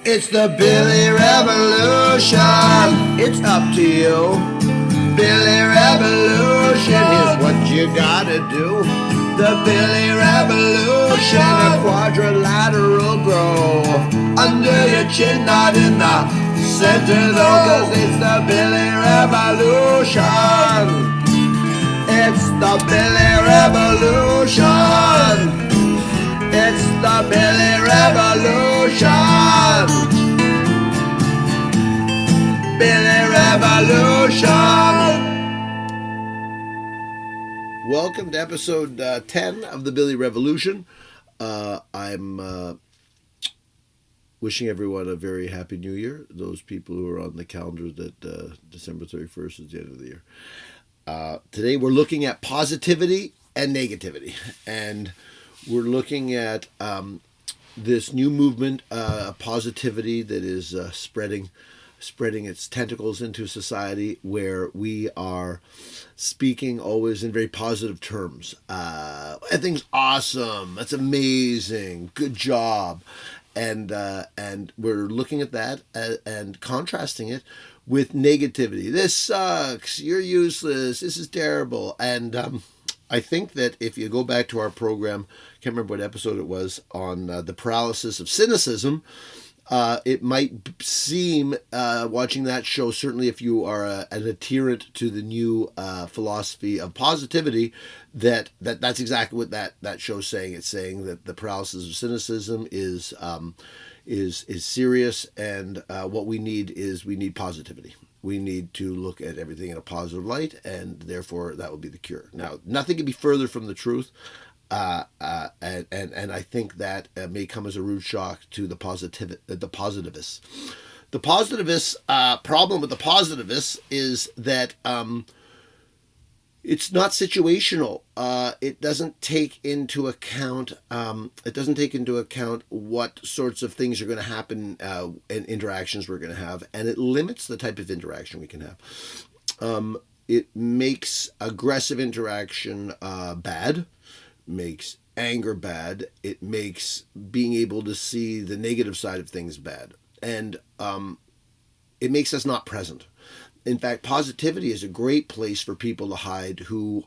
It's the Billy Revolution. It's up to you. Billy Revolution. Here's what you gotta do. The Billy Revolution. A quadrilateral grow under your chin, not in the center though, 'cause it's the Billy Revolution. It's the Billy Revolution. It's the Billy Revolution. Billy Revolution. Welcome to episode 10 of the Billy Revolution. I'm wishing everyone a very happy new year. Those people who are on the calendar that December 31st is the end of the year. Today we're looking at positivity and negativity. And we're looking at this new movement of positivity that is spreading its tentacles into society, where we are speaking always in very positive terms. Everything's awesome. That's amazing. Good job. And we're looking at that and contrasting it with negativity. This sucks. You're useless. This is terrible. And I think that if you go back to our program, can't remember what episode it was, on the paralysis of cynicism, it might seem, watching that show, certainly if you are an adherent to the new philosophy of positivity, that's exactly what that show's saying. It's saying that the paralysis of cynicism is serious, and what we need positivity. We need to look at everything in a positive light, and therefore that will be the cure. Now, nothing can be further from the truth, and I think that may come as a rude shock to the positivists. The positivists' problem with the positivists is that it's not situational. It doesn't take into account. What sorts of things are going to happen and interactions we're going to have, and it limits the type of interaction we can have. It makes aggressive interaction bad, makes anger bad. It makes being able to see the negative side of things bad, and it makes us not present. In fact, positivity is a great place for people to hide who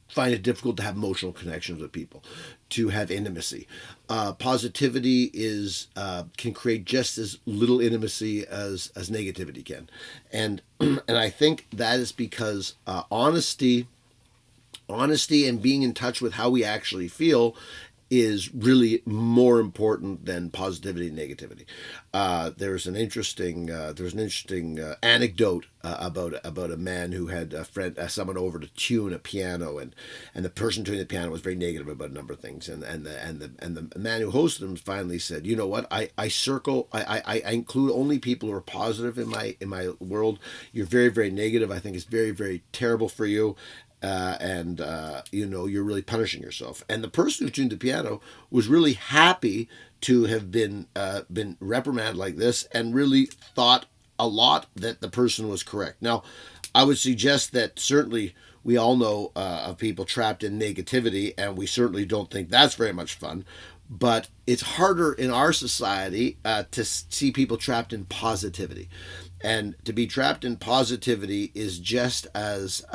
find it difficult to have emotional connections with people, to have intimacy. Positivity can create just as little intimacy as negativity can, and I think that is because honesty and being in touch with how we actually feel is really more important than positivity and negativity. There's an interesting anecdote about a man who had someone over to tune a piano, and the person tuning the piano was very negative about a number of things, and the man who hosted him finally said, you know what, I include only people who are positive in my world. You're very, very negative. I think it's very, very terrible for you. You're really punishing yourself. And the person who tuned the piano was really happy to have been reprimanded like this, and really thought a lot that the person was correct. Now, I would suggest that certainly we all know of people trapped in negativity, and we certainly don't think that's very much fun. But it's harder in our society to see people trapped in positivity. And to be trapped in positivity is just as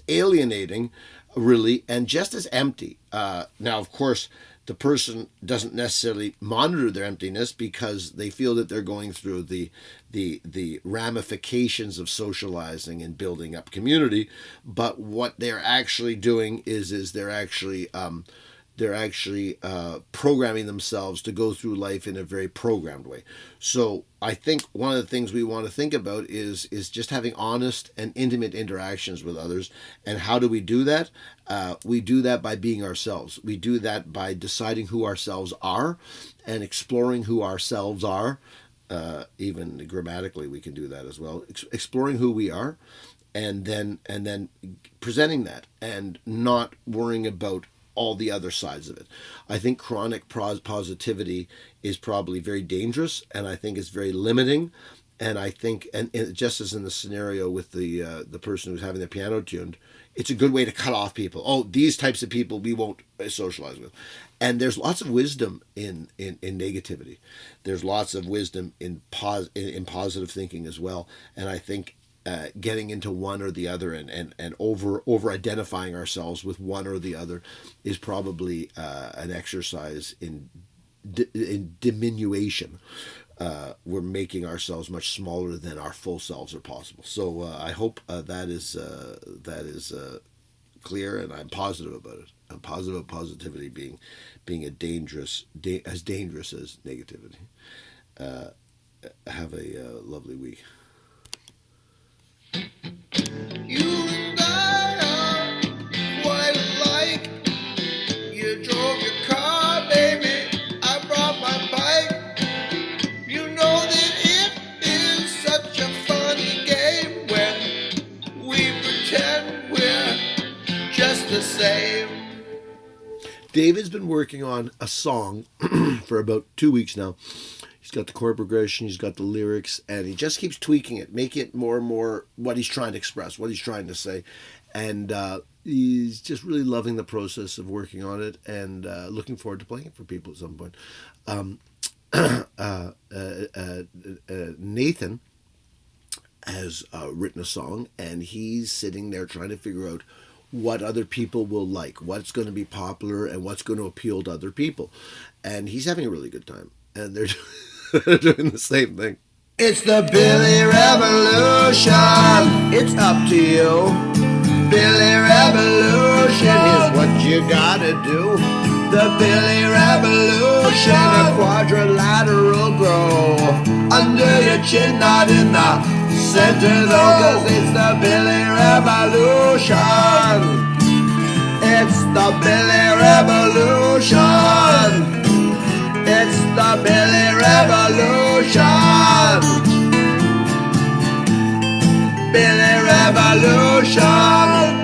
alienating, really, and just as empty. Now, of course, the person doesn't necessarily monitor their emptiness because they feel that they're going through the ramifications of socializing and building up community. But what they're actually doing is they're actually programming themselves to go through life in a very programmed way. So I think one of the things we want to think about is just having honest and intimate interactions with others. And how do we do that? We do that by being ourselves. We do that by deciding who ourselves are and exploring who ourselves are. Even grammatically, we can do that as well. Exploring who we are, and then presenting that, and not worrying about all the other sides of it. I think chronic positivity is probably very dangerous, and I think it's very limiting. And I think, and just as in the scenario with the person who's having their piano tuned, it's a good way to cut off people. Oh, these types of people we won't socialize with. And there's lots of wisdom in negativity. There's lots of wisdom in positive thinking as well. And I think getting into one or the other and over identifying ourselves with one or the other is probably an exercise in diminution. We're making ourselves much smaller than our full selves are possible. So I hope that is clear, and I'm positive about it. I'm positive of positivity being as dangerous as negativity. Have a lovely week. You and I are quite alike. You drove your car, baby. I brought my bike. You know that it is such a funny game when we pretend we're just the same. David's been working on a song for about 2 weeks now. He's got the chord progression, he's got the lyrics, and he just keeps tweaking it, making it more and more what he's trying to express, what he's trying to say. And he's just really loving the process of working on it, and looking forward to playing it for people at some point. Nathan has written a song, and he's sitting there trying to figure out what other people will like, what's going to be popular, and what's going to appeal to other people. And he's having a really good time. And they're doing the same thing. It's the Billy Revolution. It's up to you. Billy Revolution is what you gotta do. The Billy Revolution, a quadrilateral grow under your chin, not in the center though, 'cause it's the Billy Revolution. It's the Billy Revolution. It's the Billy Revolution. Billy Revolution.